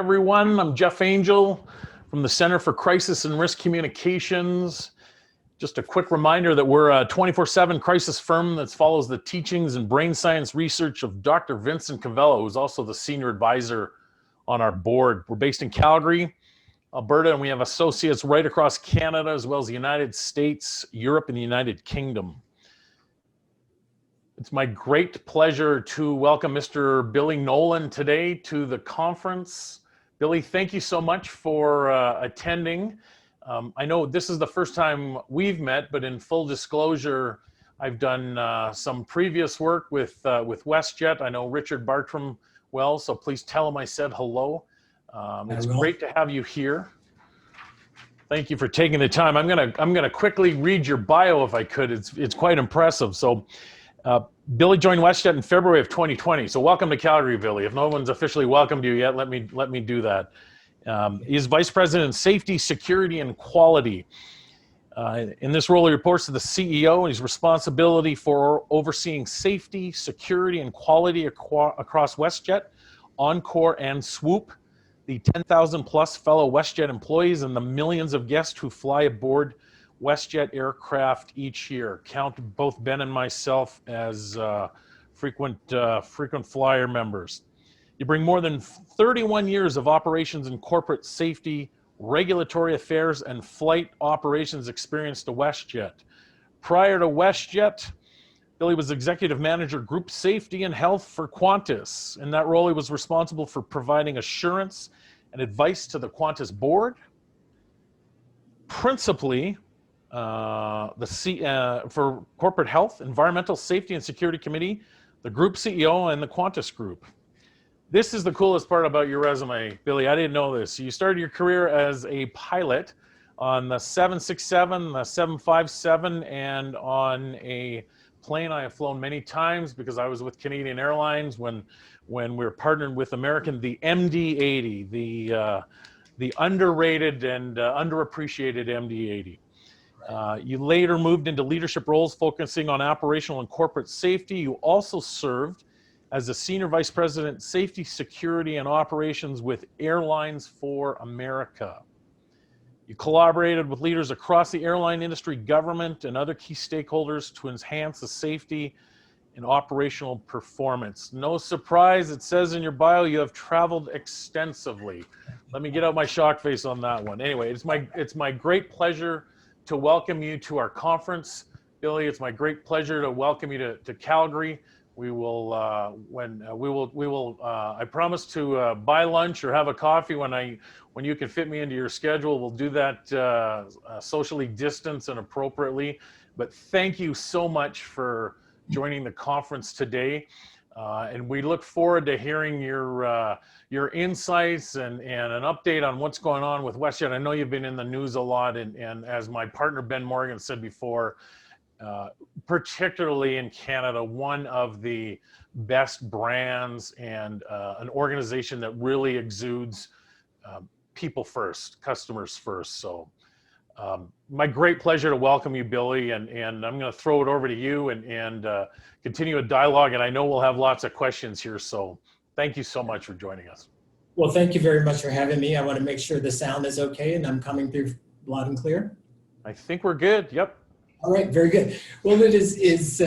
everyone. I'm Jeff Angel from the Center for Crisis and Risk Communications. Just a quick reminder that we're a 24/7 crisis firm that follows the teachings and brain science research of Dr. Vincent Cavello, who's also the senior advisor on our board. We're based in Calgary, Alberta, and we have associates right across Canada, as well as the United States, Europe, and the United Kingdom. It's my great pleasure to welcome Mr. Billy Nolen today to the conference. Billy, thank you so much for attending. I know this is the first time we've met, but in full disclosure, I've done some previous work with WestJet. I know Richard Bartram well, so please tell him I said hello. It's great to have you here. Thank you for taking the time. I'm gonna quickly read your bio if I could. It's quite impressive. So. Billy joined WestJet in February of 2020. So welcome to Calgary, Billy. If no one's officially welcomed you yet, let me do that. He's Vice President of Safety, Security, and Quality. In this role, he reports to the CEO, and he's responsibility for overseeing safety, security, and quality across WestJet, Encore, and Swoop, the 10,000 plus fellow WestJet employees, and the millions of guests who fly aboard WestJet aircraft each year. Count both Ben and myself as frequent flyer members. You bring more than 31 years of operations in corporate safety, regulatory affairs, and flight operations experience to WestJet. Prior to WestJet, Billy was Executive Manager, Group Safety and Health for Qantas. In that role, he was responsible for providing assurance and advice to the Qantas board, principally for Corporate Health, Environmental Safety and Security Committee, the Group CEO, and the Qantas Group. This is the coolest part about your resume, Billy. I didn't know this. You started your career as a pilot on the 767, the 757, and on a plane I have flown many times because I was with Canadian Airlines when we were partnered with American, the MD-80, the underrated and underappreciated MD-80. You later moved into leadership roles focusing on operational and corporate safety. You also served as a Senior Vice President, Safety, Security, and Operations with Airlines for America. You collaborated with leaders across the airline industry, government, and other key stakeholders to enhance the safety and operational performance. No surprise, it says in your bio you have traveled extensively. Let me get out my shock face on that one. Anyway, it's my great pleasure to welcome you to our conference. Billy, it's my great pleasure to welcome you to Calgary. We will, I promise to buy lunch or have a coffee when you can fit me into your schedule. We'll do that socially distanced and appropriately. But thank you so much for joining the conference today. And we look forward to hearing your insights and an update on what's going on with WestJet. I know you've been in the news a lot, and as my partner Ben Morgan said before, particularly in Canada, one of the best brands and an organization that really exudes people first, customers first. So my great pleasure to welcome you, Billy, and I'm going to throw it over to you and continue a dialogue, and I know we'll have lots of questions here, so thank you so much for joining us. Well, thank you very much for having me. I want to make sure the sound is okay and I'm coming through loud and clear. I think we're good, yep. All right, very good. Well, it is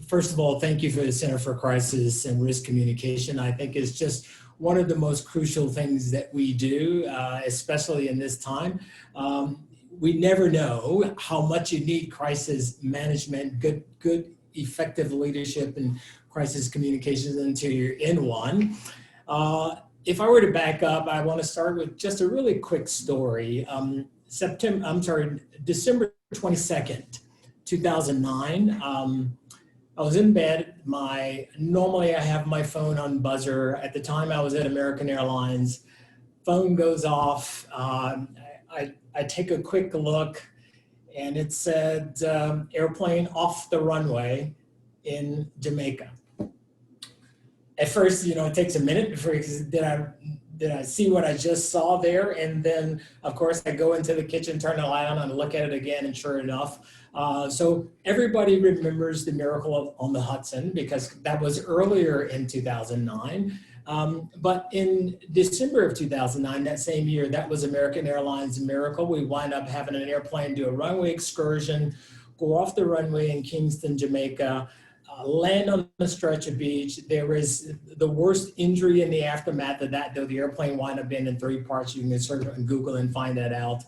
first of all, thank you for the Center for Crisis and Risk Communication. I think it's just one of the most crucial things that we do, especially in this time. We never know how much you need crisis management, good, effective leadership and crisis communications until you're in one. If I were to back up, I want to start with just a really quick story. December 22nd, 2009. I was in bed. Normally I have my phone on buzzer. At the time I was at American Airlines. Phone goes off. I take a quick look, and it said airplane off the runway in Jamaica. At first, it takes a minute before did I see what I just saw there, and then of course I go into the kitchen, turn the light on, and look at it again, and sure enough, so everybody remembers the Miracle on the Hudson because that was earlier in 2009. But in December of 2009, that same year, that was American Airlines' miracle. We wind up having an airplane do a runway excursion, go off the runway in Kingston, Jamaica, land on a stretch of beach. There was the worst injury in the aftermath of that, though the airplane wound up being in 3 parts. You can search on Google and find that out.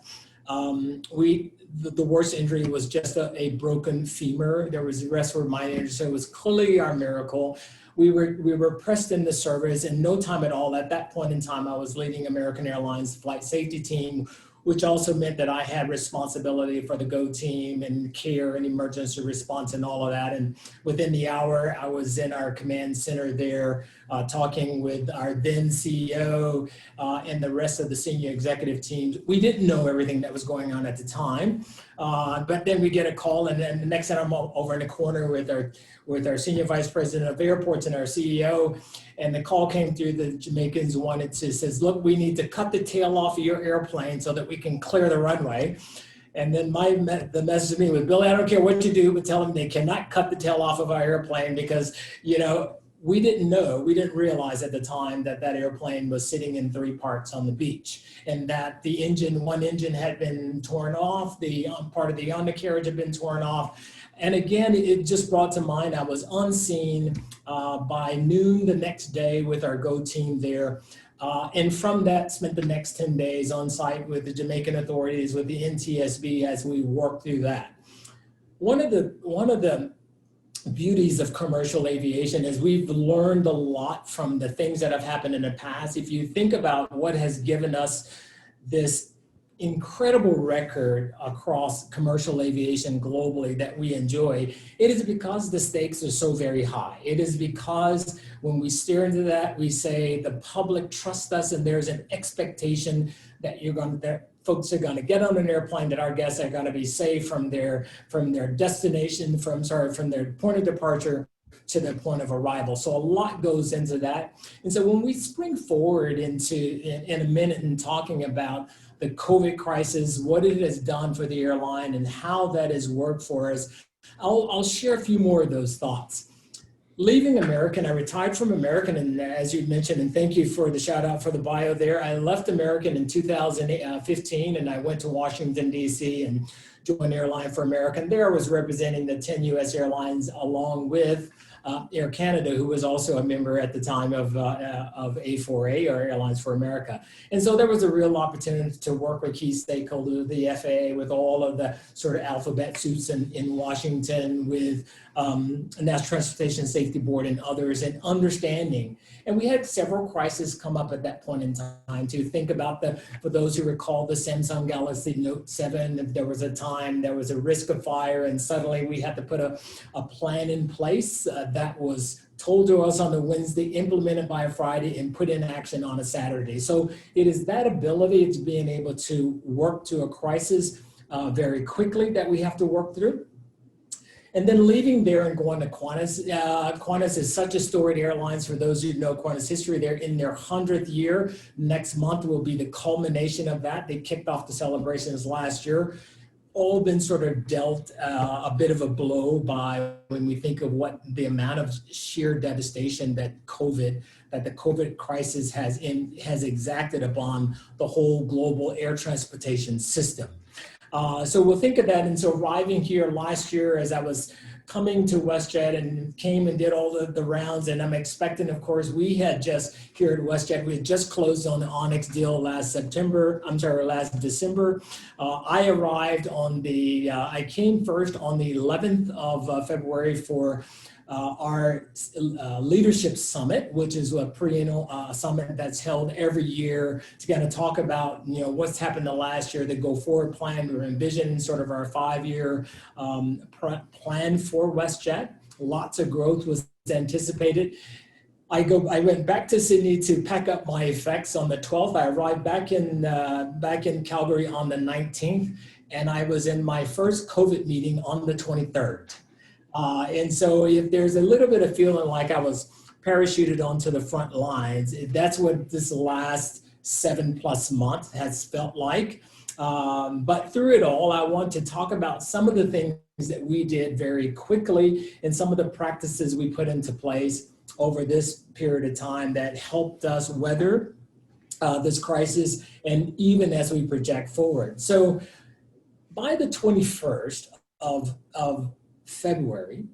The worst injury was just a broken femur. There was the rest were minor injuries, so it was clearly our miracle. We were pressed into service in no time at all. At that point in time, I was leading American Airlines flight safety team, which also meant that I had responsibility for the GO team and care and emergency response and all of that. And within the hour, I was in our command center there, talking with our then CEO and the rest of the senior executive teams. We didn't know everything that was going on at the time, but then we get a call, and then the next time I'm over in the corner with our senior vice president of airports and our CEO, and the call came through. The Jamaicans says, look, we need to cut the tail off of your airplane so that we can clear the runway. And then the message to me was, Billy, I don't care what you do, but tell them they cannot cut the tail off of our airplane because, we didn't know, we didn't realize at the time that that airplane was sitting in 3 parts on the beach, and that one engine had been torn off, the part of the undercarriage had been torn off. And again, it just brought to mind, I was unseen by noon the next day with our GO team there. And from that, spent the next 10 days on site with the Jamaican authorities, with the NTSB as we worked through that. One of the beauties of commercial aviation is we've learned a lot from the things that have happened in the past. If you think about what has given us this incredible record across commercial aviation globally that we enjoy, it is because the stakes are so very high. It is because when we steer into that, we say the public trusts us, and there's an expectation that folks are going to get on an airplane, that our guests are going to be safe from their destination, from their point of departure to the point of arrival. So a lot goes into that. And so when we spring forward in a minute and talking about the COVID crisis, what it has done for the airline and how that has worked for us, I'll share a few more of those thoughts. Leaving American, I retired from American, and as you mentioned, and thank you for the shout out for the bio there, I left American in 2015, and I went to Washington, D.C. and joined Airline for America. There I was representing the 10 U.S. airlines along with Air Canada, who was also a member at the time of A4A, or Airlines for America. And so there was a real opportunity to work with key stakeholders, the FAA, with all of the sort of alphabet suits in Washington, with National Transportation Safety Board and others, and understanding. And we had several crises come up at that point in time. To think about for those who recall the Samsung Galaxy Note 7, there was a time there was a risk of fire, and suddenly we had to put a plan in place that was told to us on a Wednesday, implemented by a Friday, and put in action on a Saturday. So it is that ability to being able to work to a crisis very quickly that we have to work through. And then leaving there and going to Qantas. Qantas is such a storied airlines. For those who know Qantas history, they're in their 100th year. Next month will be the culmination of that. They kicked off the celebrations last year. All been sort of dealt a bit of a blow by when we think of what the amount of sheer devastation that the COVID crisis has exacted upon the whole global air transportation system. So we'll think of that. And so arriving here last year, as I was coming to WestJet and came and did all the rounds, and I'm expecting, of course, we had just here at WestJet, we had just closed on the Onyx deal last December. I arrived I came first on the 11th of February for our leadership summit, which is a perennial summit that's held every year to kind of talk about what's happened the last year, the go forward plan, or envision sort of our 5-year plan for WestJet. Lots of growth was anticipated. I went back to Sydney to pack up my effects on the 12th. I arrived back in Calgary on the 19th, and I was in my first COVID meeting on the 23rd. And so if there's a little bit of feeling like I was parachuted onto the front lines, that's what this last 7+ months has felt like. But through it all, I want to talk about some of the things that we did very quickly and some of the practices we put into place over this period of time that helped us weather this crisis, and even as we project forward. So by the 21st of February,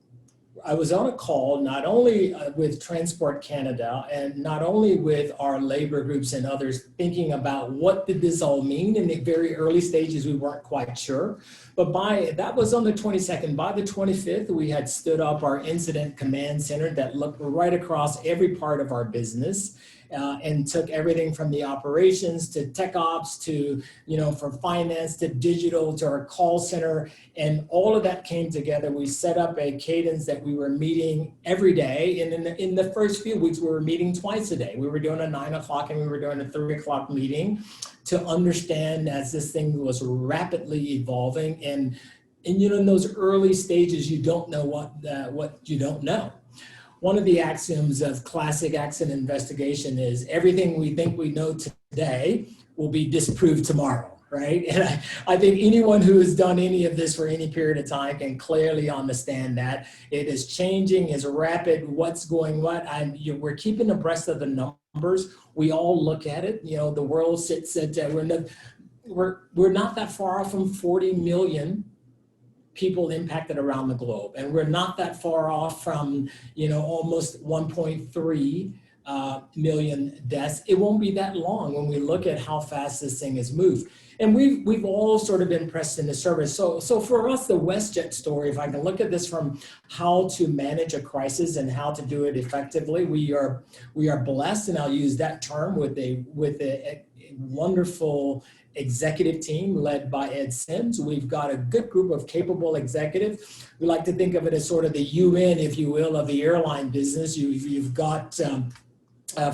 I was on a call not only with Transport Canada and not only with our labor groups and others, thinking about what did this all mean. In the very early stages, we weren't quite sure. But that was on the 22nd. By the 25th, we had stood up our incident command center that looked right across every part of our business. And took everything from the operations to tech ops to, from finance to digital to our call center. And all of that came together. We set up a cadence that we were meeting every day. And in the first few weeks, we were meeting twice a day. We were doing a 9 o'clock and we were doing a 3 o'clock meeting to understand as this thing was rapidly evolving. And in those early stages, you don't know what you don't know. One of the axioms of classic accident investigation is everything we think we know today will be disproved tomorrow, right? And I think anyone who has done any of this for any period of time can clearly understand that. It is changing, is rapid, what's going what. We're keeping abreast of the numbers. We all look at it. The world sits at, we're not that far off from 40 million people impacted around the globe. And we're not that far off from, almost 1.3 million deaths. It won't be that long when we look at how fast this thing has moved. And we've all sort of been pressed into service. So for us, the WestJet story, if I can look at this from how to manage a crisis and how to do it effectively, we are blessed, and I'll use that term, with a wonderful executive team led by Ed Sims. We've got a good group of capable executives. We like to think of it as sort of the UN, if you will, of the airline business. You've got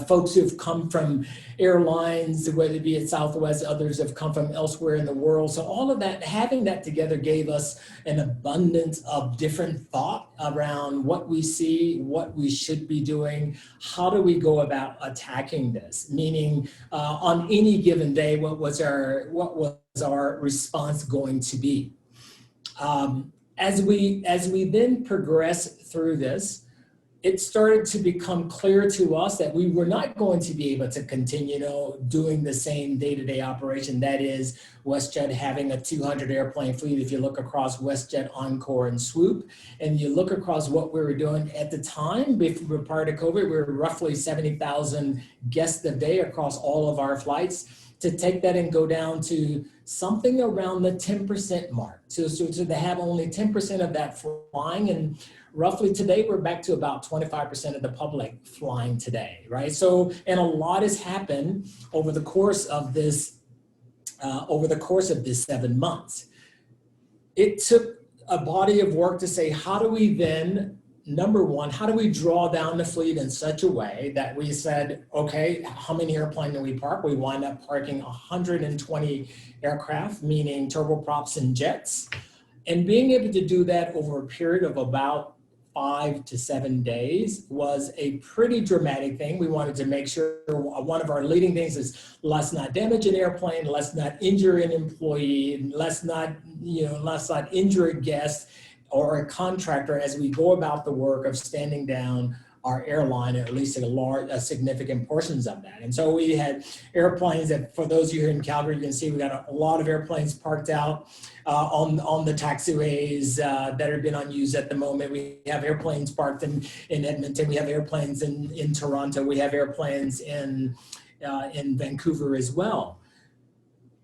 folks who've come from airlines, whether it be at Southwest, others have come from elsewhere in the world. So all of that, having that together gave us an abundance of different thought around what we see, what we should be doing, how do we go about attacking this? Meaning on any given day, what was our response going to be? As we then progress through this, it started to become clear to us that we were not going to be able to continue, doing the same day-to-day operation. That is WestJet having a 200 airplane fleet. If you look across WestJet, Encore, and Swoop, and you look across what we were doing at the time, prior to COVID, we were roughly 70,000 guests a day across all of our flights. To take that and go down to something around the 10% mark, so to have only 10% of that flying, and roughly today we're back to about 25% of the public flying today, right? So, and a lot has happened over the course of this 7 months. It took a body of work to say, how do we then, number one, how do we draw down the fleet in such a way that we said, okay, how many airplanes do we park? We wind up parking 120 aircraft, meaning turboprops and jets. And being able to do that over a period of about 5 to 7 days was a pretty dramatic thing. We wanted to make sure, one of our leading things is let's not damage an airplane, let's not injure an employee, let's not injure a guest or a contractor as we go about the work of standing down our airline, or at least a significant portions of that. And so we had airplanes that, for those of you here in Calgary, you can see we got a lot of airplanes parked out on the taxiways that have been unused at the moment. We have airplanes parked in Edmonton. We have airplanes in Toronto. We have airplanes in Vancouver as well.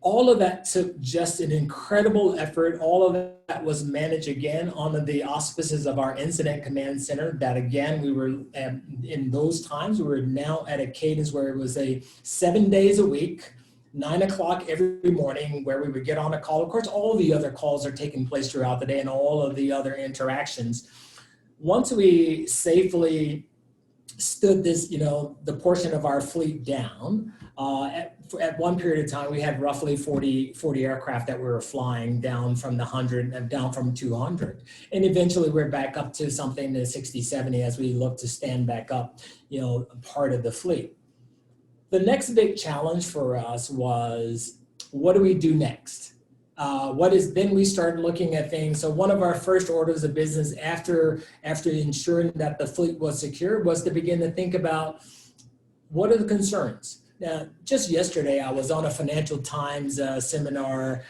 All of that took just an incredible effort. All of that was managed again under the auspices of our incident command center. That again, we were in those times, we were now at a cadence where it was 7 days a week, 9 o'clock every morning, where we would get on a call. Of course, all the other calls are taking place throughout the day and all of the other interactions. Once we safely stood this, the portion of our fleet down, at one period of time, we had roughly 40 aircraft that we were flying down from the 100 and down from 200. And eventually we're back up to something to 60, 70 as we look to stand back up, part of the fleet. The next big challenge for us was, what do we do next? Then we start looking at things. So one of our first orders of business after ensuring that the fleet was secure was to begin to think about what are the concerns. Now, just yesterday, I was on a Financial Times seminar,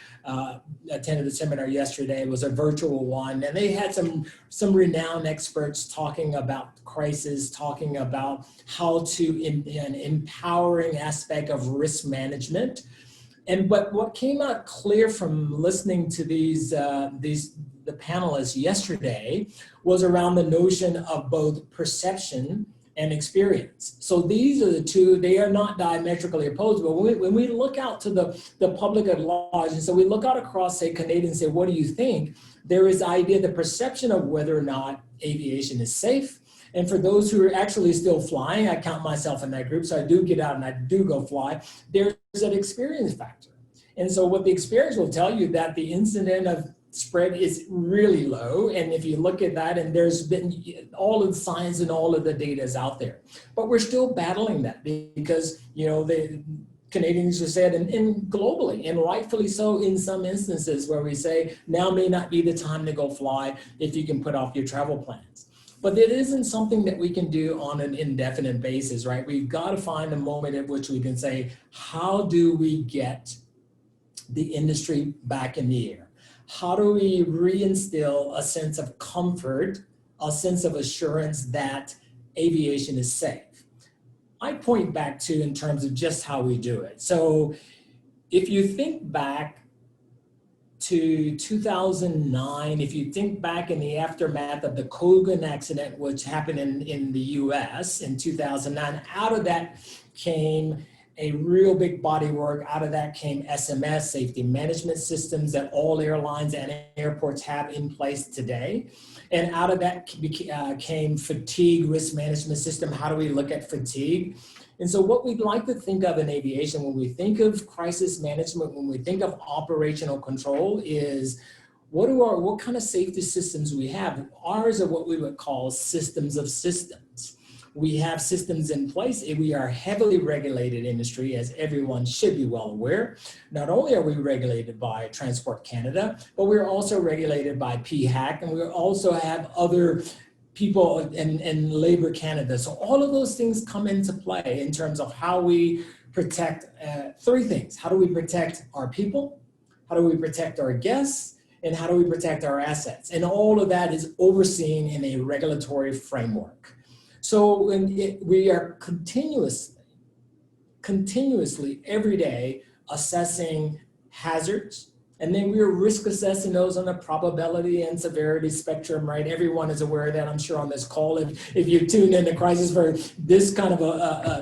attended a seminar yesterday. It was a virtual one, and they had some renowned experts talking about crisis, talking about how to, an empowering aspect of risk management. But what came out clear from listening to the panelists yesterday was around the notion of both perception and experience. So these are the two, they are not diametrically opposed, but when we look out to the public at large, and so we look out across, say, Canadians and say, what do you think? There is the idea, the perception of whether or not aviation is safe. And for those who are actually still flying, I count myself in that group, so I do get out and I do go fly, there's an experience factor. And so what the experience will tell you that the incident of spread is really low. And if you look at that, and there's been all of the science and all of the data is out there, but we're still battling that because, the Canadians have said, and globally, and rightfully so in some instances where we say now may not be the time to go fly if you can put off your travel plans. But it isn't something that we can do on an indefinite basis, right? We've got to find a moment at which we can say, how do we get the industry back in the air? How do we reinstill a sense of comfort, a sense of assurance that aviation is safe? I point back to in terms of just how we do it. So if you think back to 2009, if you think back in the aftermath of the Kogan accident, which happened in the US in 2009, out of that came a real big body work. Out of that came SMS, safety management systems that all airlines and airports have in place today. And out of that came fatigue risk management system. How do we look at fatigue? And so what we'd like to think of in aviation when we think of crisis management, when we think of operational control, is what kind of safety systems we have. Ours are what we would call systems of systems. We have systems in place. We are a heavily regulated industry, as everyone should be well aware. Not only are we regulated by Transport Canada, but we're also regulated by PHAC, and we also have other people in Labor Canada. So all of those things come into play in terms of how we protect three things. How do we protect our people? How do we protect our guests? And how do we protect our assets? And all of that is overseen in a regulatory framework. So we are continuously every day assessing hazards, and then we are risk assessing those on a probability and severity spectrum, right? Everyone is aware of that, I'm sure, on this call. If you tune into Crisis for this kind of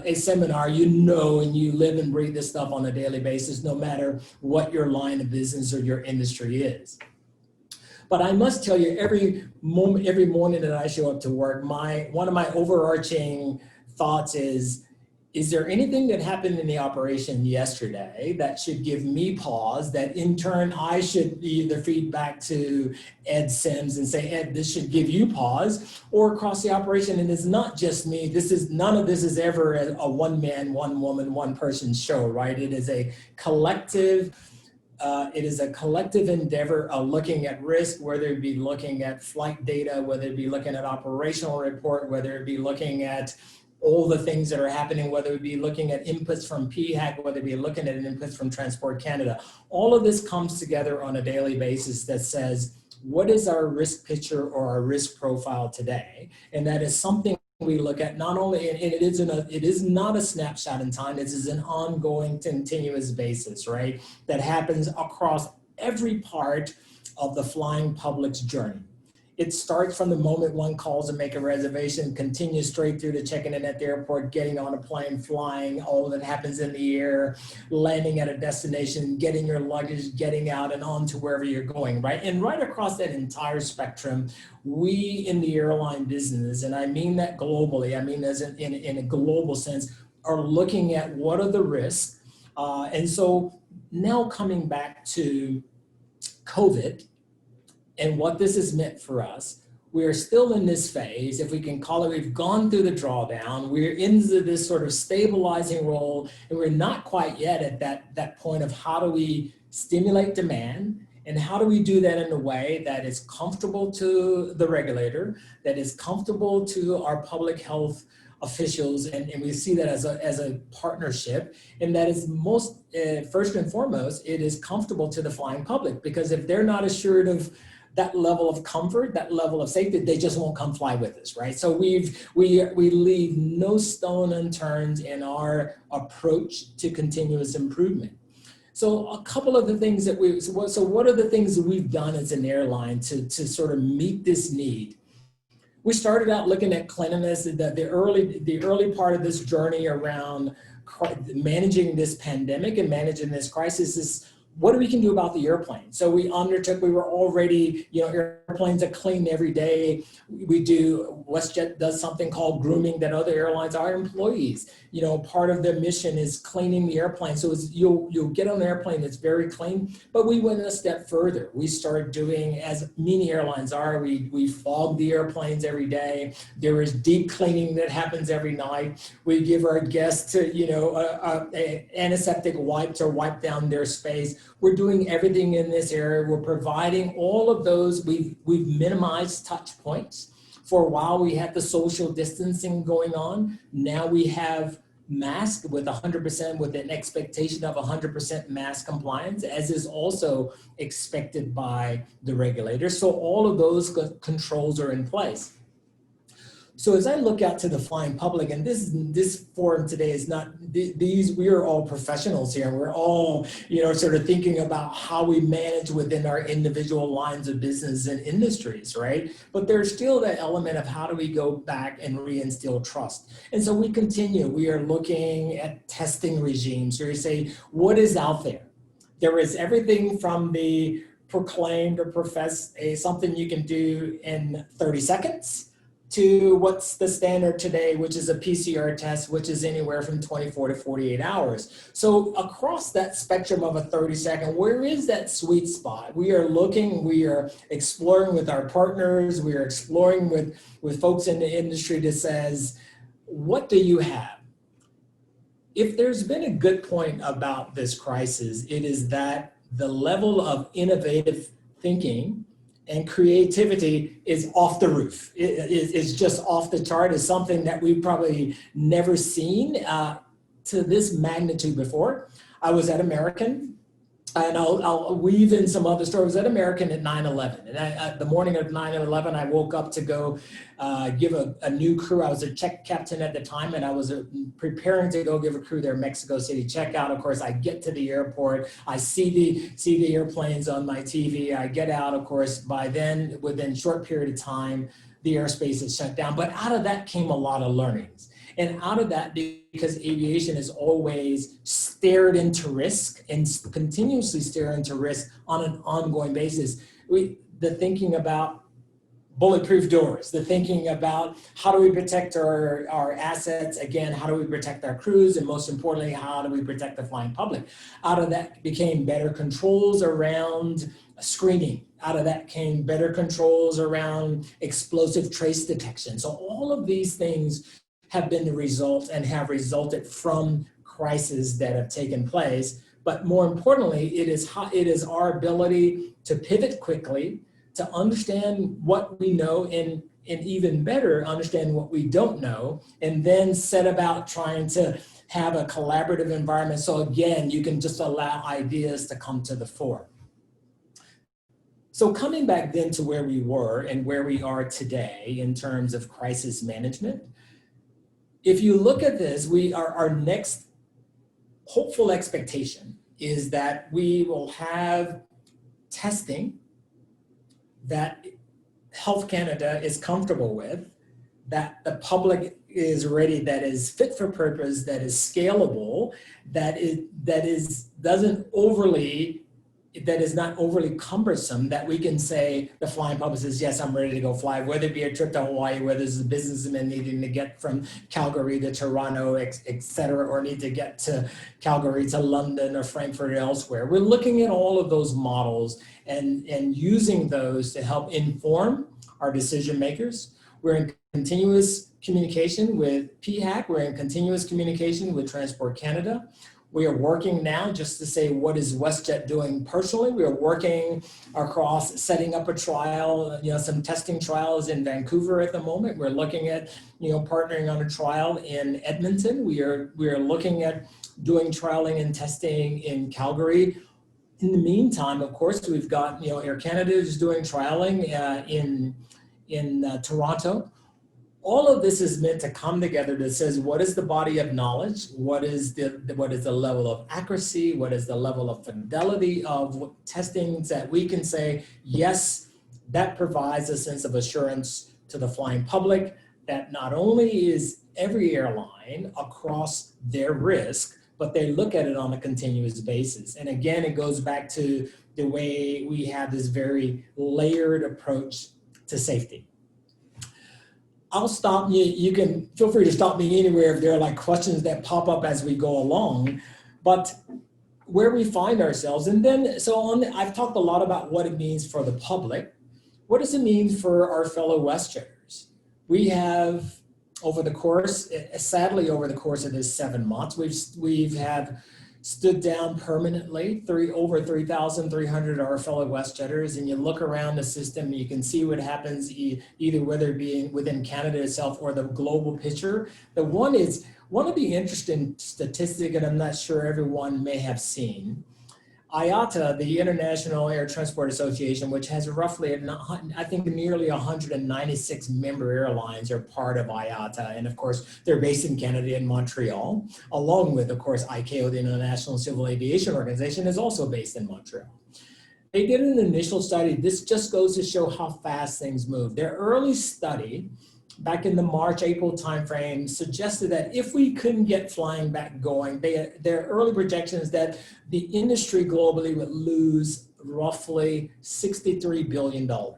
a seminar, you know and you live and breathe this stuff on a daily basis, no matter what your line of business or your industry is. But I must tell you, every morning that I show up to work, one of my overarching thoughts is there anything that happened in the operation yesterday that should give me pause, that in turn I should either feed back to Ed Sims and say, Ed, this should give you pause, or across the operation? And it's not just me. None of this is ever a one man, one woman, one person show, right? It is a collective endeavor of looking at risk, whether it be looking at flight data, whether it be looking at operational report, whether it be looking at all the things that are happening, whether it be looking at inputs from PHAC, whether it be looking at inputs from Transport Canada. All of this comes together on a daily basis that says, what is our risk picture or our risk profile today? And that is something we look at not only, and it is not a snapshot in time, it is an ongoing, continuous basis, right? That happens across every part of the flying public's journey. It starts from the moment one calls to make a reservation, continues straight through to checking in at the airport, getting on a plane, flying, all that happens in the air, landing at a destination, getting your luggage, getting out and on to wherever you're going, right? And right across that entire spectrum, we in the airline business, and I mean that globally, I mean as in a global sense, are looking at what are the risks. And so now coming back to COVID, and what this has meant for us, we're still in this phase, if we can call it. We've gone through the drawdown, we're into this sort of stabilizing role, and we're not quite yet at that point of how do we stimulate demand, And how do we do that in a way that is comfortable to the regulator, that is comfortable to our public health officials, and we see that as a partnership, and that is most, first and foremost, it is comfortable to the flying public, because if they're not assured of that level of comfort, that level of safety, they just won't come fly with us, right? So we leave no stone unturned in our approach to continuous improvement. So a couple of the things that so what are the things that we've done as an airline to sort of meet this need? We started out looking at cleanliness, the early part of this journey around managing this pandemic and managing this crisis is, what we can do about the airplane. So we were already, airplanes are cleaned every day. WestJet does something called grooming that other airlines, our employees, part of their mission is cleaning the airplane. So you'll get on an airplane that's very clean, but we went a step further. We started doing, as many airlines are, we fog the airplanes every day. There is deep cleaning that happens every night. We give our guests antiseptic wipes or wipe down their space. We're doing everything in this area. We're providing all of those. We've minimized touch points. For a while, we had the social distancing going on. Now we have masks with 100%, with an expectation of 100% mask compliance, as is also expected by the regulators. So all of those controls are in place. So as I look out to the flying public, and this forum today is not, we are all professionals here, and we're all, sort of thinking about how we manage within our individual lines of business and industries, right? But there's still that element of how do we go back and reinstill trust. And so we continue, we are looking at testing regimes, where you say, what is out there? There is everything from the proclaimed or professed something you can do in 30 seconds, to what's the standard today, which is a PCR test, which is anywhere from 24 to 48 hours. So across that spectrum of a 30-second, where is that sweet spot? We are looking, we are exploring with our partners, we are exploring with folks in the industry that says, what do you have? If there's been a good point about this crisis, it is that the level of innovative thinking and creativity is off the roof. It's just off the chart. It's something that we've probably never seen to this magnitude before. I was at American, and I'll weave in some other stories. At American at 9/11, and the morning of 9/11, I woke up to go give a new crew. I was a check captain at the time, and I was preparing to go give a crew their Mexico City checkout. Of course, I get to the airport, I see the airplanes on my TV. I get out, of course. By then, within a short period of time, the airspace is shut down. But out of that came a lot of learnings. And out of that, because aviation has always stared into risk and continuously stare into risk on an ongoing basis, the thinking about bulletproof doors, the thinking about how do we protect our assets, again, how do we protect our crews, and most importantly, how do we protect the flying public? Out of that became better controls around screening. Out of that came better controls around explosive trace detection. So all of these things have been the result and have resulted from crises that have taken place. But more importantly, it is our ability to pivot quickly, to understand what we know, and even better, understand what we don't know, and then set about trying to have a collaborative environment. So again, you can just allow ideas to come to the fore. So coming back then to where we were and where we are today in terms of crisis management, if you look at this, our next hopeful expectation is that we will have testing that Health Canada is comfortable with, that the public is ready, that is fit for purpose, that is scalable, that is not overly cumbersome, that we can say the flying public says, yes, I'm ready to go fly, whether it be a trip to Hawaii, whether it's a businessman needing to get from Calgary to Toronto, et cetera, or need to get to Calgary to London or Frankfurt or elsewhere. We're looking at all of those models and using those to help inform our decision makers. We're in continuous communication with PHAC. We're in continuous communication with Transport Canada. We are working now, just to say, what is WestJet doing personally? We are working across setting up a trial, some testing trials in Vancouver at the moment. We're looking at, partnering on a trial in Edmonton. We are looking at doing trialing and testing in Calgary. In the meantime, of course, we've got, Air Canada is doing trialing in Toronto. All of this is meant to come together that says, what is the body of knowledge? What is the level of accuracy? What is the level of fidelity of testings that we can say, yes, that provides a sense of assurance to the flying public that not only is every airline across their risk, but they look at it on a continuous basis. And again, it goes back to the way we have this very layered approach to safety. I'll stop you. You can feel free to stop me anywhere if there are like questions that pop up as we go along. But where we find ourselves, and then I've talked a lot about what it means for the public. What does it mean for our fellow WestJetters? We have sadly over the course of this 7 months, we've have stood down permanently over 3,300 of our fellow WestJetters, and you look around the system, you can see what happens either whether it be within Canada itself or the global picture. One of the interesting statistics, and I'm not sure everyone may have seen, IATA, the International Air Transport Association, which has roughly, I think nearly 196 member airlines are part of IATA. And of course, they're based in Canada and Montreal, along with, of course, ICAO, the International Civil Aviation Organization, is also based in Montreal. They did an initial study. This just goes to show how fast things move. Their early study back in the March, April timeframe suggested that if we couldn't get flying back going, their early projections that the industry globally would lose roughly $63 billion. That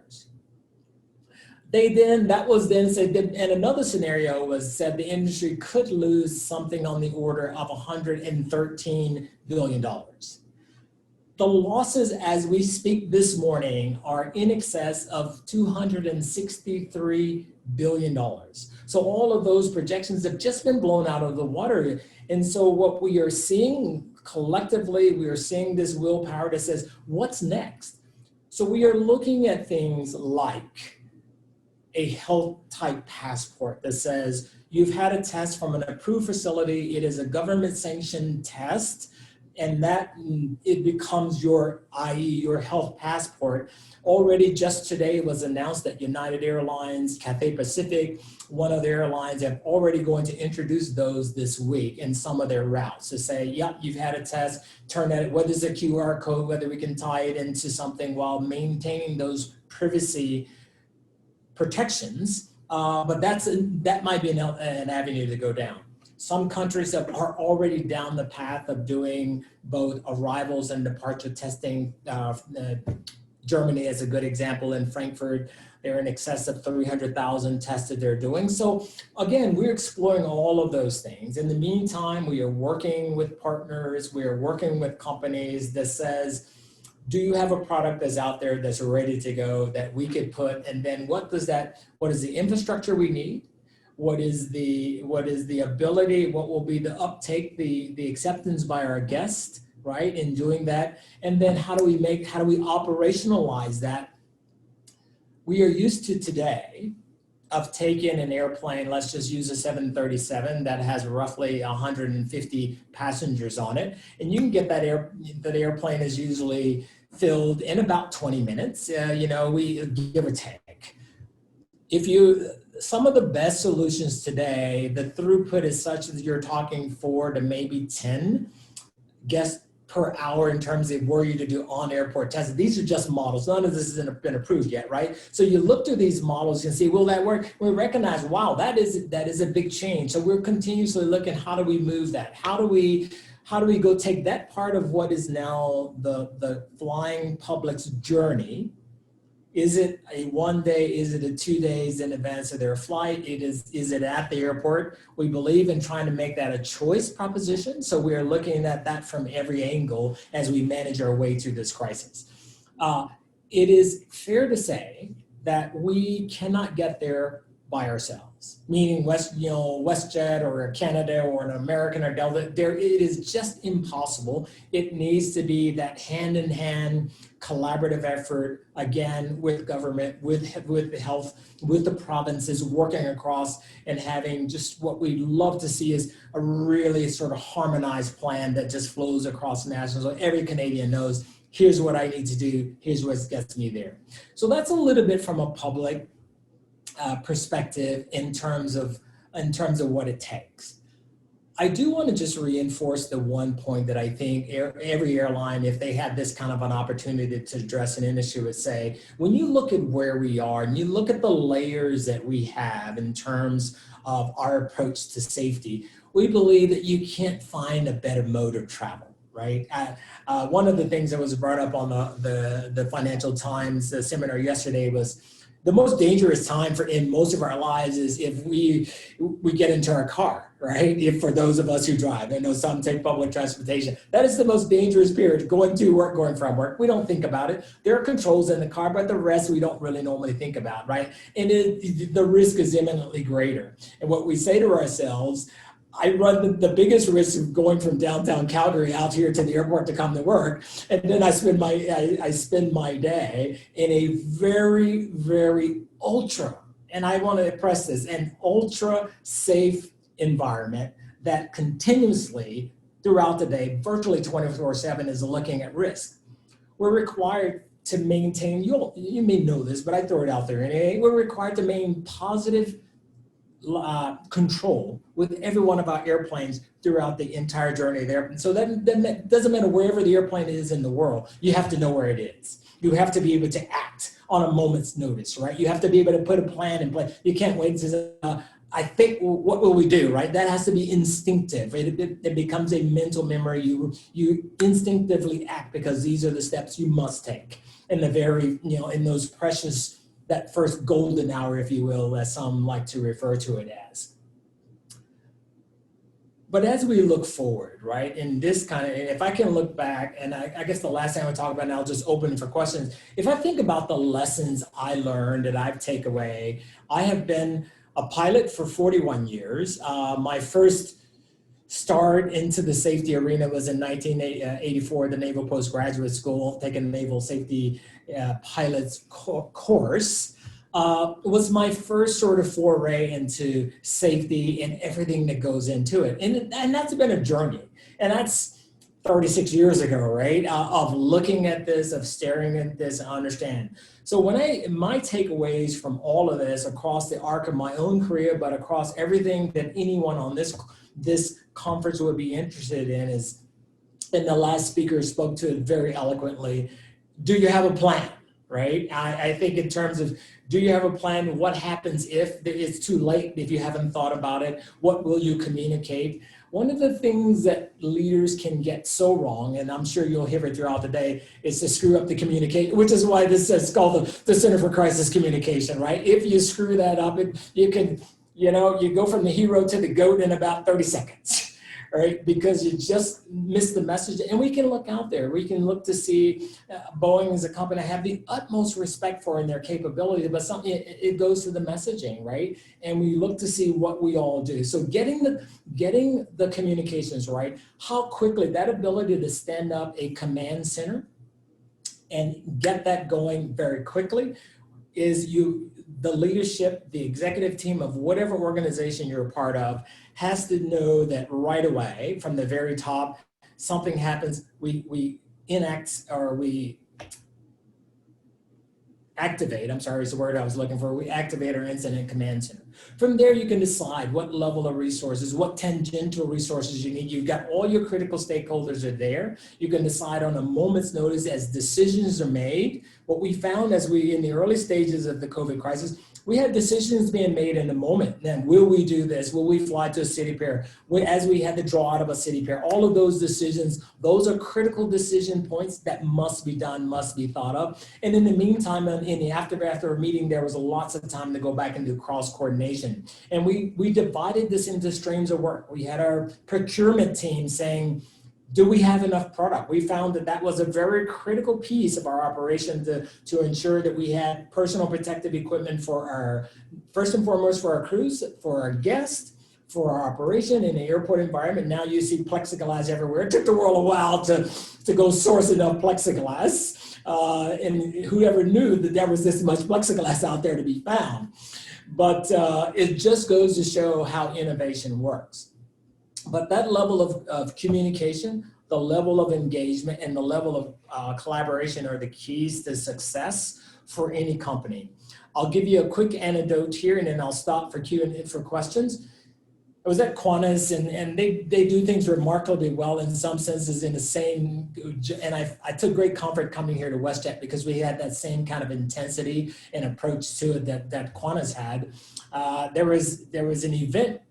was then said, and another scenario was said the industry could lose something on the order of $113 billion. The losses as we speak this morning are in excess of $263 billion. So all of those projections have just been blown out of the water. And so what we are seeing collectively, we are seeing this willpower that says, what's next? So we are looking at things like a health type passport that says you've had a test from an approved facility. It is a government sanctioned test, and that it becomes your health passport. Already just today it was announced that United Airlines, Cathay Pacific, one of the airlines have already going to introduce those this week in some of their routes to say, yep, you've had a test, turn that, whether it's a QR code, whether we can tie it into something while maintaining those privacy protections. But that might be an avenue to go down. Some countries are already down the path of doing both arrivals and departure testing. Germany is a good example. In Frankfurt, they're in excess of 300,000 tests that they're doing. So again, we're exploring all of those things. In the meantime, we are working with partners, we are working with companies that says, do you have a product that's out there that's ready to go that we could put, and then what is the infrastructure we need? What is the ability, what will be the uptake, the acceptance by our guests, right, in doing that? And then how do we operationalize that? We are used to today of taking an airplane, let's just use a 737 that has roughly 150 passengers on it. And you can get that airplane is usually filled in about 20 minutes, we give or take. Some of the best solutions today, the throughput is such that you're talking 4 to maybe 10 guests per hour in terms of were you to do on-airport testing. These are just models. None of this has been approved yet, right? So you look through these models and see, will that work? We recognize, wow, that is a big change. So we're continuously looking, how do we move that? How do we go take that part of what is now the flying public's journey? Is it a 1 day? Is it a 2 days in advance of their flight? Is it at the airport? We believe in trying to make that a choice proposition. So we are looking at that from every angle as we manage our way through this crisis. It is fair to say that we cannot get there by ourselves, meaning WestJet or Canada or an American or Delta. It is just impossible. It needs to be that hand-in-hand collaborative effort, again, with government, with health, with the provinces, working across and having just what we'd love to see is a really sort of harmonized plan that just flows across national. So every Canadian knows, here's what I need to do, here's what gets me there. So that's a little bit from a public perspective in terms of what it takes. I do want to just reinforce the one point that I think every airline, if they had this kind of an opportunity to address an issue, would say, when you look at where we are and you look at the layers that we have in terms of our approach to safety, we believe that you can't find a better mode of travel. Right. One of the things that was brought up on the Financial Times seminar yesterday was the most dangerous time in most of our lives is if we get into our car, right? If for those of us who drive, I know some take public transportation. That is the most dangerous period, going to work, going from work. We don't think about it. There are controls in the car, but the rest we don't really normally think about, right? And the risk is imminently greater. And what we say to ourselves, I run the biggest risk of going from downtown Calgary out here to the airport to come to work, and then I spend my day in a very, very ultra, and I want to press this, an ultra safe environment that continuously throughout the day, virtually 24/7, is looking at risk. We're required to maintain, you may know this, but I throw it out there anyway, we're required to maintain positive control with every one of our airplanes throughout the entire journey there. And so that doesn't matter wherever the airplane is in the world, you have to know where it is. You have to be able to act on a moment's notice, right? You have to be able to put a plan in place. You can't wait to I think, what will we do, right? That has to be instinctive. It becomes a mental memory. You instinctively act because these are the steps you must take in the very, in those precious, that first golden hour, if you will, as some like to refer to it as. But as we look forward, right, in this kind of, if I can look back, and I guess the last thing I would talk about, and I'll just open for questions. If I think about the lessons I learned that I've taken away, I have been a pilot for 41 years. My first start into the safety arena was in 1984, the Naval Postgraduate School, taking the Naval Safety Pilots course. Was my first sort of foray into safety and everything that goes into it. And that's been a journey. And that's 36 years ago, right? Of looking at this, of staring at this, and understand. So my takeaways from all of this across the arc of my own career, but across everything that anyone on this conference would be interested in is, and the last speaker spoke to it very eloquently, do you have a plan, right? I think in terms of, do you have a plan? What happens if it's too late, if you haven't thought about it? What will you communicate? One of the things that leaders can get so wrong, and I'm sure you'll hear it throughout the day, is to screw up the communication, which is why this is called the Center for Crisis Communication, right? If you screw that up, you can, you go from the hero to the goat in about 30 seconds. Right? Because you just miss the message. And we can look out there. We can look to see Boeing as a company I have the utmost respect for in their capability, but it goes to the messaging, right? And we look to see what we all do. So getting the communications right, how quickly that ability to stand up a command center and get that going very quickly is the leadership, the executive team of whatever organization you're a part of has to know that right away from the very top, something happens, we enact, or we activate, I'm sorry, is the word I was looking for. We activate our incident command center. From there, you can decide what level of resources, what tangential resources you need. You've got all your critical stakeholders are there. You can decide on a moment's notice as decisions are made. What we found as in the early stages of the COVID crisis, we had decisions being made in the moment. Then, will we do this? Will we fly to a city pair? As we had to draw out of a city pair, all of those decisions, those are critical decision points that must be done, must be thought of. And in the meantime, in the aftermath of our meeting, there was lots of time to go back and do cross coordination. And we divided this into streams of work. We had our procurement team saying, Do we have enough product? We found that that was a very critical piece of our operation to ensure that we had personal protective equipment for our, first and foremost for our crews, for our guests, for our operation in the airport environment. Now you see plexiglass everywhere. It took the world a while to go source enough plexiglass. And whoever knew that there was this much plexiglass out there to be found. But it just goes to show how innovation works. But that level of communication, the level of engagement, and the level of collaboration are the keys to success for any company. I'll give you a quick anecdote here, and then I'll stop for Q&A for questions. I was at Qantas, and they do things remarkably well in some senses in the same, and I took great comfort coming here to WestJet because we had that same kind of intensity and approach to it that Qantas had. There was an event,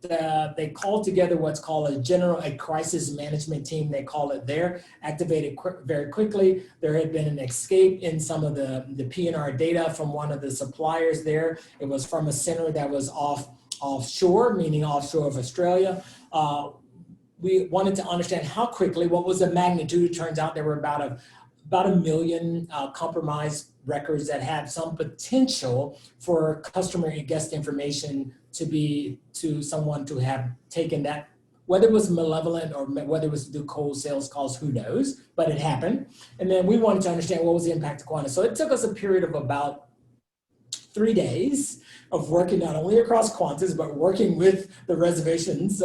they called together what's called a crisis management team, they call it there, activated very quickly. There had been an escape in some of the PNR data from one of the suppliers there. It was from a center that was offshore, meaning offshore of Australia. We wanted to understand how quickly, what was the magnitude. It turns out there were about a million compromised records that had some potential for customer and guest information to someone to have taken that, whether it was malevolent or whether it was to do cold sales calls, who knows, but it happened. And then we wanted to understand what was the impact of Qantas. So it took us a period of about 3 days of working not only across Qantas, but working with the reservations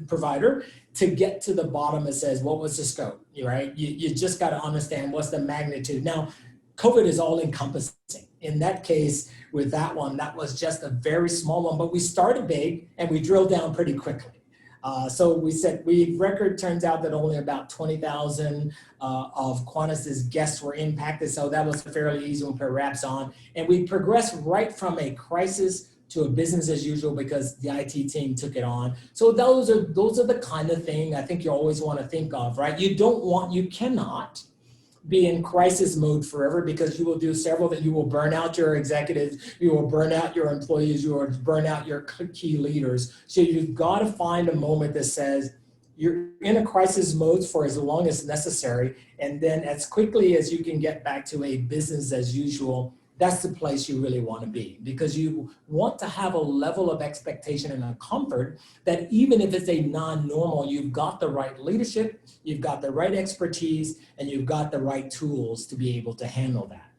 provider to get to the bottom that says, what was the scope, right? You just got to understand what's the magnitude. Now, COVID is all encompassing. In that case, with that one, that was just a very small one, but we started big and we drilled down pretty quickly. So we said, record turns out that only about 20,000 of Qantas's guests were impacted. So that was fairly easy when we put wraps on. And we progressed right from a crisis to a business as usual because the IT team took it on. So those are the kind of thing I think you always want to think of, right? You cannot be in crisis mode forever because you will do several that you will burn out your executives, you will burn out your employees, you will burn out your key leaders. So you've got to find a moment that says you're in a crisis mode for as long as necessary. And then as quickly as you can get back to a business as usual, that's the place you really want to be because you want to have a level of expectation and a comfort that even if it's a non-normal, you've got the right leadership, you've got the right expertise, and you've got the right tools to be able to handle that.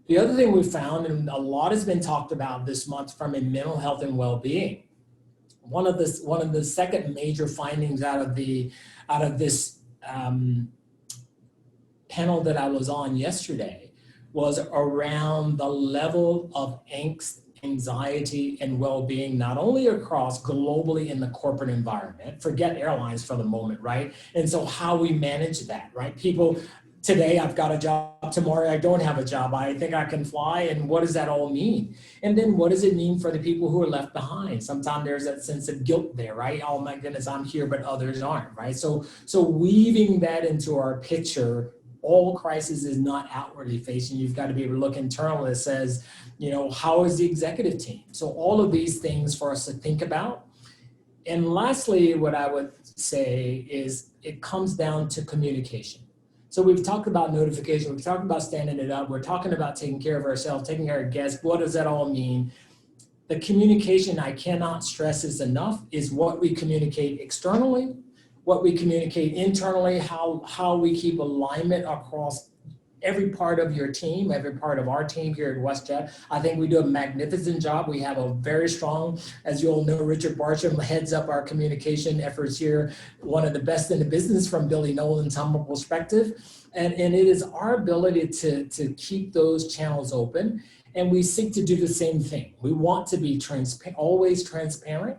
The other thing we found, and a lot has been talked about this month from a mental health and well-being, one of the second major findings out of this panel that I was on yesterday was around the level of angst, anxiety, and well-being, not only across globally in the corporate environment, forget airlines for the moment, right? And so how we manage that, right? People, today I've got a job, tomorrow I don't have a job, I think I can fly, and what does that all mean? And then what does it mean for the people who are left behind? Sometimes there's that sense of guilt there, right? Oh my goodness, I'm here, but others aren't, right? So weaving that into our picture, all crisis is not outwardly facing. You've got to be able to look internally that says, how is the executive team? So all of these things for us to think about. And lastly, what I would say is it comes down to communication. So we've talked about notification, we've talked about standing it up, we're talking about taking care of ourselves, taking care of guests. What does that all mean? The communication, I cannot stress this enough, is what we communicate externally, what we communicate internally, how we keep alignment across every part of your team, every part of our team here at WestJet. I think we do a magnificent job. We have a very strong, as you all know, Richard Barsham heads up our communication efforts here, one of the best in the business from Billy Nolen's humble perspective. And it is our ability to keep those channels open. And we seek to do the same thing. We want to be always transparent.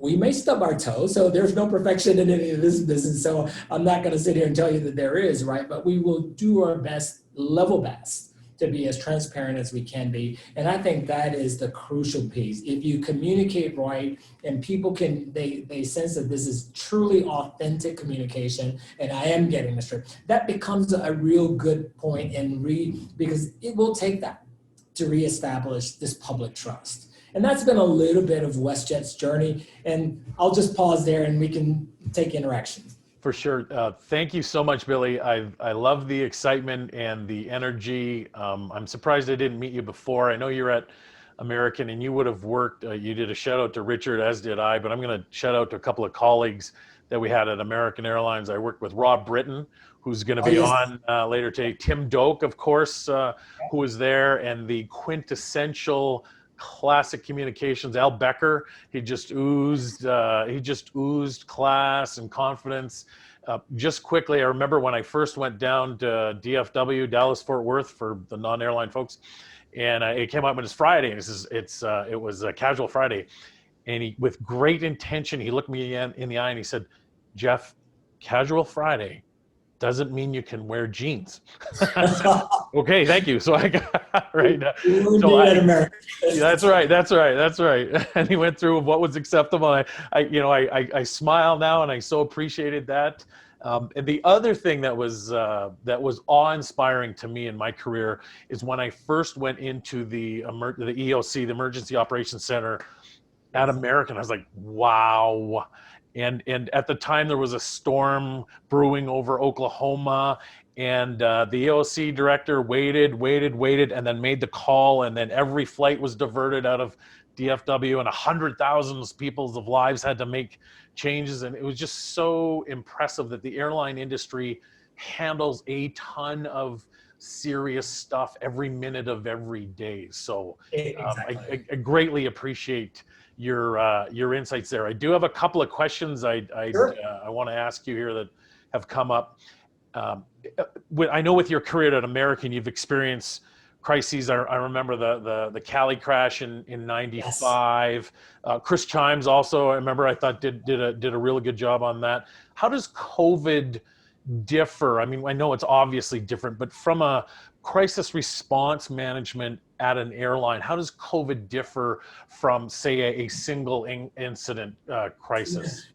We may stub our toe, so there's no perfection in any of this business. So I'm not going to sit here and tell you that there is, right? But we will do our best, level best, to be as transparent as we can be. And I think that is the crucial piece. If you communicate right and people they sense that this is truly authentic communication, and I am getting this straight, that becomes a real good point because it will take that to reestablish this public trust. And that's been a little bit of WestJet's journey. And I'll just pause there and we can take interaction. For sure. Thank you so much, Billy. I love the excitement and the energy. I'm surprised I didn't meet you before. I know you're at American and you would have worked, you did a shout out to Richard, as did I, but I'm going to shout out to a couple of colleagues that we had at American Airlines. I worked with Rob Britton, who's going to be on later today. Tim Doak, of course, who was there, and the quintessential classic communications, Al Becker. He just oozed class and confidence. Just quickly, I remember when I first went down to DFW, Dallas Fort Worth, for the non-airline folks, and it came out when it's Friday, and it was a casual Friday, and he, with great intention, he looked me in the eye and he said, "Jeff, casual Friday doesn't mean you can wear jeans." Okay, thank you. So I got right. That's right. And he went through what was acceptable. I smile now, and I so appreciated that. And the other thing that was awe-inspiring to me in my career is when I first went into the EOC, the Emergency Operations Center at American. I was like, wow. And at the time there was a storm brewing over Oklahoma, and the EOC director waited, and then made the call, and then every flight was diverted out of DFW, and 100,000 people's lives had to make changes. And it was just so impressive that the airline industry handles a ton of serious stuff every minute of every day. So Exactly. I greatly appreciate your insights there. I do have a couple of questions I want to ask you here that have come up. I know with your career at American, you've experienced crises. I remember the Cali crash in '95. Yes. Chris Chimes also, I remember, I thought did a really good job on that. How does COVID differ? I mean, I know it's obviously different, but from a crisis response management at an airline, how does COVID differ from, say, a single incident crisis?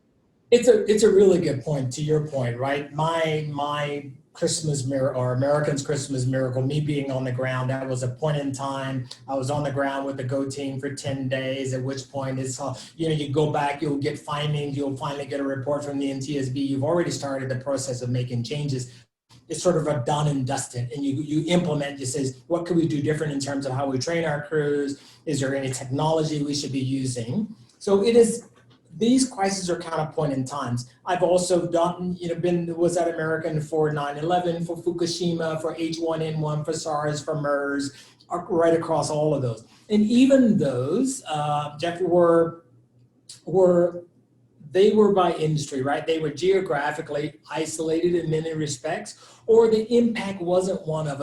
It's a really good point, to your point, right? My Christmas miracle, or American's Christmas miracle, me being on the ground, that was a point in time. I was on the ground with the GO team for 10 days, at which point it's, you go back, you'll get findings, you'll finally get a report from the NTSB. You've already started the process of making changes. It's sort of a done and dusted, and you implement, you say, what could we do different in terms of how we train our crews? Is there any technology we should be using? So it is, these crises are kind of point in times. I've also done, was at American for 9/11, for Fukushima, for H1N1, for SARS, for MERS, right across all of those. And even those, Jeff, they were by industry, right? They were geographically isolated in many respects, or the impact wasn't one of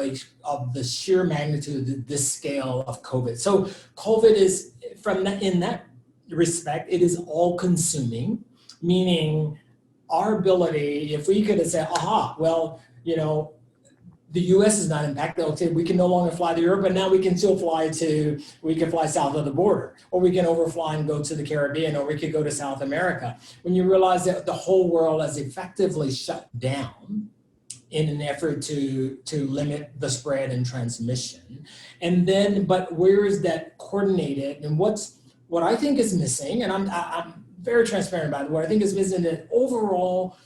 the sheer magnitude, the scale of COVID. So COVID is, in that respect, it is all consuming, meaning our ability, if we could have said, well, the US is not impacted, okay, we can no longer fly to Europe, but now we can still we can fly south of the border, or we can overfly and go to the Caribbean, or we could go to South America. When you realize that the whole world has effectively shut down in an effort to limit the spread and transmission. And then, but where is that coordinated? And what I think is missing, and I'm very transparent about it, what I think is missing, an overall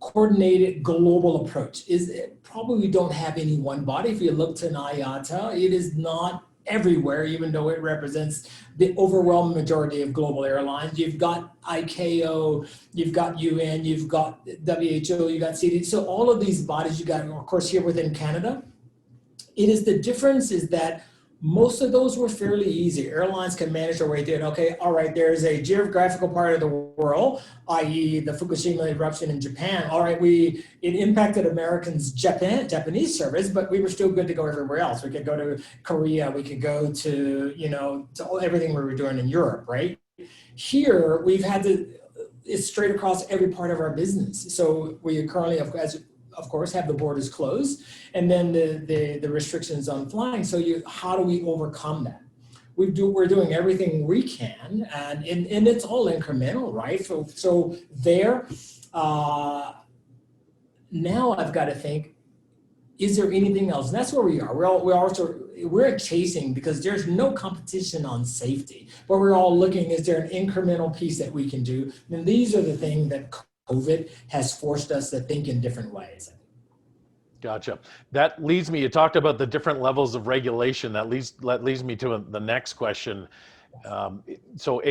coordinated global approach. Is probably we don't have any one body. If you look to an IATA, it is not everywhere, even though it represents the overwhelming majority of global airlines. You've got ICAO, you've got UN, you've got WHO, you've got CDC. So all of these bodies, you got, of course, here within Canada. It is, the difference is that most of those were fairly easy. Airlines can manage their way through it. Okay, all right, there's a geographical part of the world, i.e. the Fukushima eruption in Japan. All right, it impacted Americans' Japanese service, but we were still good to go everywhere else. We could go to Korea, we could go to, to everything we were doing in Europe, right? Here, we've had it's straight across every part of our business. So we currently, of course, have the borders closed, and then the restrictions on flying. So how do we overcome that? We're doing everything we can, and it's all incremental, right? So there, now I've got to think, is there anything else? And that's where we are. We're chasing, because there's no competition on safety, but we're all looking, is there an incremental piece that we can do? And these are the things that COVID has forced us to think in different ways. Gotcha. That leads me, you talked about the different levels of regulation. That leads me to the next question. So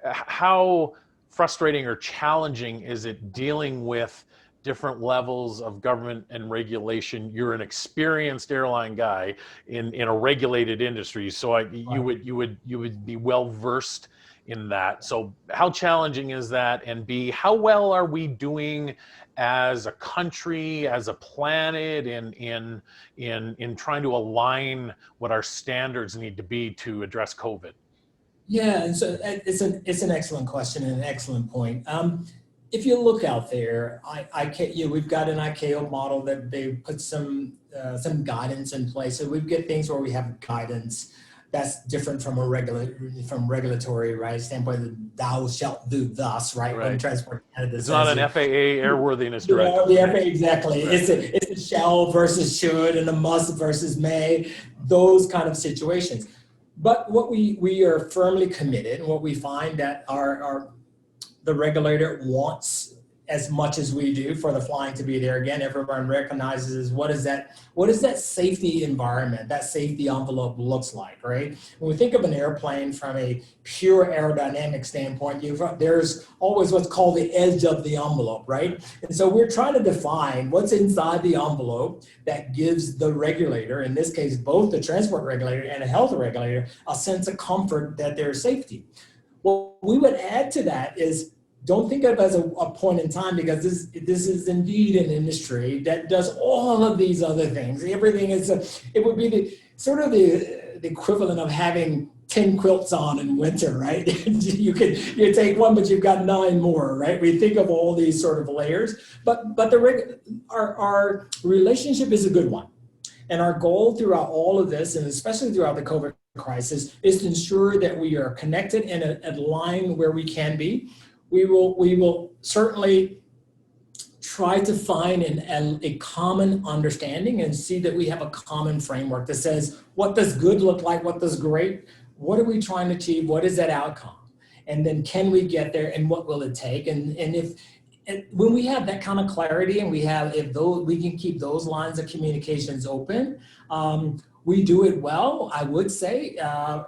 how frustrating or challenging is it dealing with different levels of government and regulation? You're an experienced airline guy in a regulated industry, so you would be well versed in that. So how challenging is that? And B, how well are we doing as a country, as a planet, in trying to align what our standards need to be to address COVID? Yeah, and so it's an excellent question and an excellent point. If you look out there, we've got an ICAO model that they put some guidance in place. So we get things where we have guidance that's different from regulatory right standpoint. Thou shalt do thus, right? Right. When Transport Canada it's not an FAA airworthiness directive. The FAA, exactly. Right. It's a shall versus should and a must versus may. Those kind of situations. But what we are firmly committed, and what we find that the regulator wants as much as we do for the flying to be there. Again, everyone recognizes what is that safety environment, that safety envelope looks like, right? When we think of an airplane from a pure aerodynamic standpoint, there's always what's called the edge of the envelope, right? And so we're trying to define what's inside the envelope that gives the regulator, in this case, both the transport regulator and a health regulator, a sense of comfort that there's safety. What we would add to that is, don't think of it as a point in time, because this is indeed an industry that does all of these other things. Everything is it would be the equivalent of having 10 quilts on in winter, right? you take one, but you've got 9 more, right? We think of all these sort of layers, but our relationship is a good one. And our goal throughout all of this, and especially throughout the COVID crisis, is to ensure that we are connected and aligned where we can be. We will certainly try to find a common understanding and see that we have a common framework that says, what does good look like? What does great? What are we trying to achieve? What is that outcome? And then can we get there, and what will it take? And when we have that kind of clarity, and we can keep those lines of communications open, we do it well, I would say,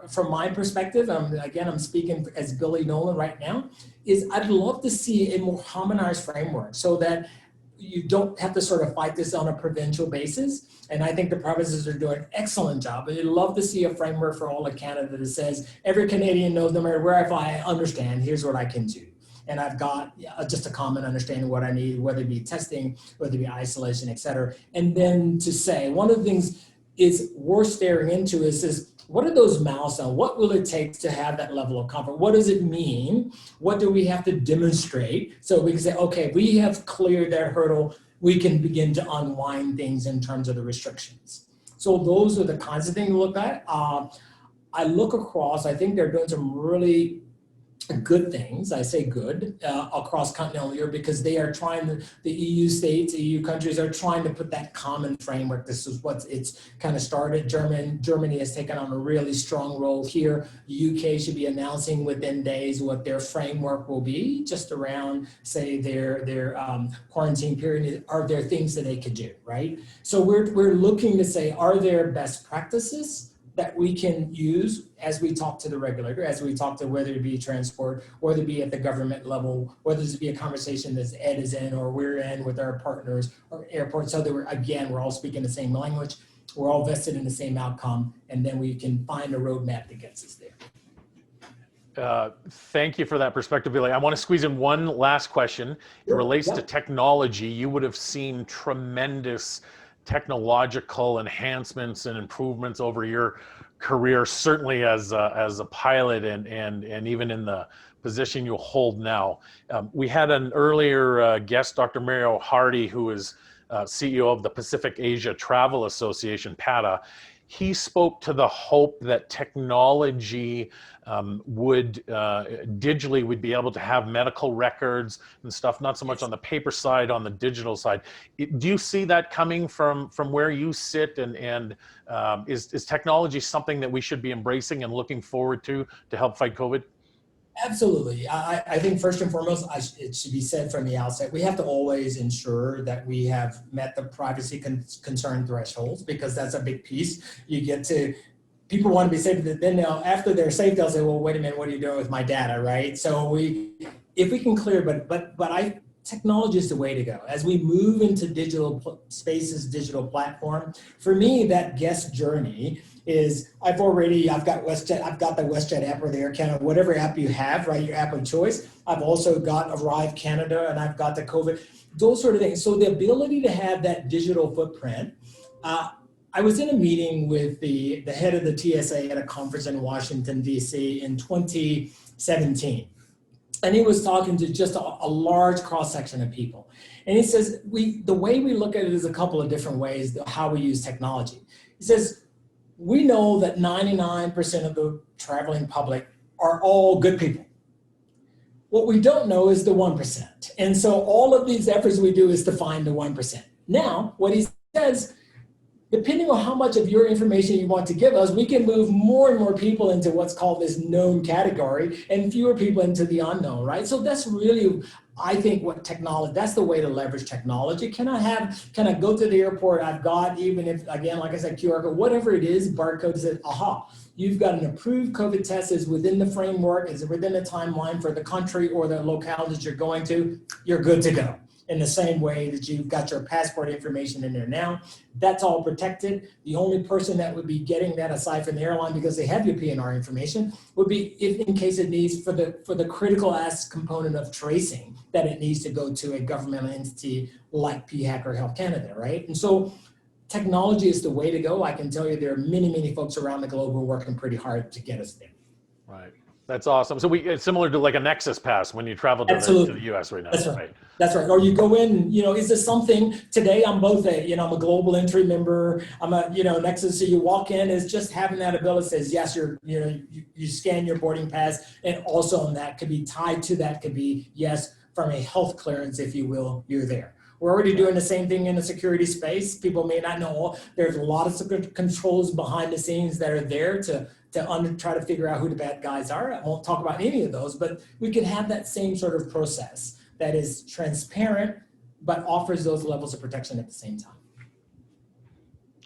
from my perspective. Again, I'm speaking as Billy Nolen right now, is I'd love to see a more harmonized framework so that you don't have to sort of fight this on a provincial basis. And I think the provinces are doing an excellent job. But I'd love to see a framework for all of Canada that says every Canadian knows, no matter where I understand, here's what I can do. And I've got just a common understanding of what I need, whether it be testing, whether it be isolation, et cetera. And then to say, one of the things is worth staring into is what are those milestones? What will it take to have that level of comfort? What does it mean? What do we have to demonstrate? So we can say, okay, we have cleared that hurdle. We can begin to unwind things in terms of the restrictions. So those are the kinds of things we look at. I look across, I think they're doing some really good things, I say good, across continental Europe, because they are trying the EU states, EU countries are trying to put that common framework. This is what it's kind of started. Germany has taken on a really strong role here. The UK should be announcing within days what their framework will be, just around, say, their quarantine period. Are there things that they could do, right? So we're looking to say, are there best practices that we can use as we talk to the regulator, as we talk to whether it be transport, whether it be at the government level, whether it be a conversation that Ed is in or we're in with our partners or airports, so that we're all speaking the same language, we're all vested in the same outcome, and then we can find a roadmap that gets us there. Thank you for that perspective, Billy. I want to squeeze in one last question. It relates to technology. You would have seen tremendous technological enhancements and improvements over your career, certainly as a pilot and even in the position you hold now. We had an earlier guest, Dr. Mario Hardy, who is CEO of the Pacific Asia Travel Association, PATA. He spoke to the hope that technology would digitally would be able to have medical records and stuff, not so much on the paper side, on the digital side. Do you see that coming from where you sit, and is technology something that we should be embracing and looking forward to help fight COVID? Absolutely. I think first and foremost, it should be said from the outset, we have to always ensure that we have met the privacy concern thresholds, because that's a big piece. You get to, people want to be safe, but then they'll, after they're safe, they'll say, well, wait a minute, what are you doing with my data, right? So if we can clear, technology is the way to go. As we move into digital spaces, digital platform, for me, that guest journey is, I've got WestJet, I've got the WestJet app or the Air Canada, whatever app you have, right, your app of choice. I've also got Arrive Canada, and I've got the COVID, those sort of things. So the ability to have that digital footprint. I was in a meeting with the head of the TSA at a conference in Washington, D.C. in 2017. And he was talking to just a large cross-section of people. And he says, the way we look at it is a couple of different ways, how we use technology. He says, we know that 99% of the traveling public are all good people. What we don't know is the 1%. And so all of these efforts we do is to find the 1%. Now, what he says, depending on how much of your information you want to give us, we can move more and more people into what's called this known category and fewer people into the unknown, right? So that's really, I think, what technology, that's the way to leverage technology. Can I go to the airport, I've got, even if, again, like I said, QR code, whatever it is, barcode says, aha, you've got an approved COVID test, is within the framework, is within the timeline for the country or the locale that you're going to, you're good to go. In the same way that you've got your passport information in there now, that's all protected. The only person that would be getting that, aside from the airline, because they have your PNR information, would be if, in case it needs, for the critical component of tracing, that it needs to go to a governmental entity like PHAC or Health Canada, right? And so technology is the way to go. I can tell you there are many, many folks around the globe who are working pretty hard to get us there. Right. That's awesome. So it's similar to like a Nexus pass when you travel to the US right now. That's right. That's right. Or you go in, is this something, today I'm both I'm a global entry member, I'm a, Nexus, so you walk in, is just having that ability says, yes, you scan your boarding pass, and also on that could be tied to that, could be, yes, from a health clearance, if you will, you're there. We're already doing the same thing in the security space. People may not know, there's a lot of controls behind the scenes that are there to try to figure out who the bad guys are. I won't talk about any of those, but we can have that same sort of process that is transparent, but offers those levels of protection at the same time.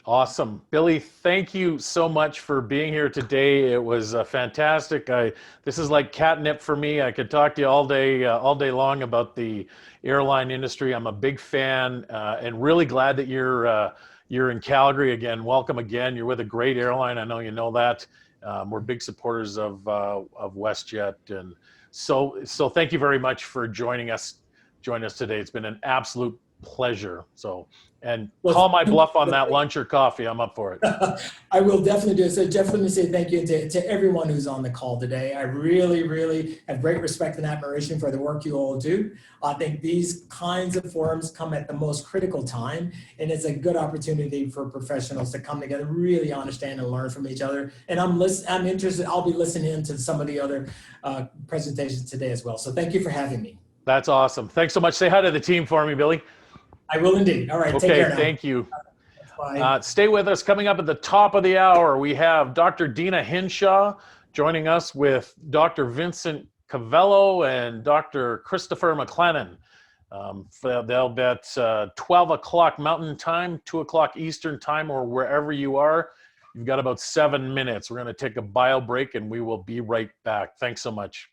Awesome. Billy, thank you so much for being here today. It was fantastic. This is like catnip for me. I could talk to you all day long about the airline industry. I'm a big fan and really glad that you're in Calgary again. Welcome again. You're with a great airline. I know you know that. We're big supporters of WestJet, and so thank you very much for joining us today. It's been an absolute pleasure. Call my bluff on that lunch or coffee. I'm up for it. I will definitely do it. So Jeff, let me say thank you to everyone who's on the call today. I really, really have great respect and admiration for the work you all do. I think these kinds of forums come at the most critical time, and it's a good opportunity for professionals to come together, really understand and learn from each other. And I'm interested, I'll be listening in to some of the other presentations today as well. So thank you for having me. That's awesome. Thanks so much. Say hi to the team for me, Billy. I will indeed. All right. Okay, take care now. Thank you. Bye. Stay with us. Coming up at the top of the hour, we have Dr. Dina Hinshaw joining us with Dr. Vincent Cavello and Dr. Christopher McLennan. They'll be at 12 o'clock Mountain Time, 2 o'clock Eastern Time, or wherever you are. You've got about 7 minutes. We're going to take a bio break, and we will be right back. Thanks so much.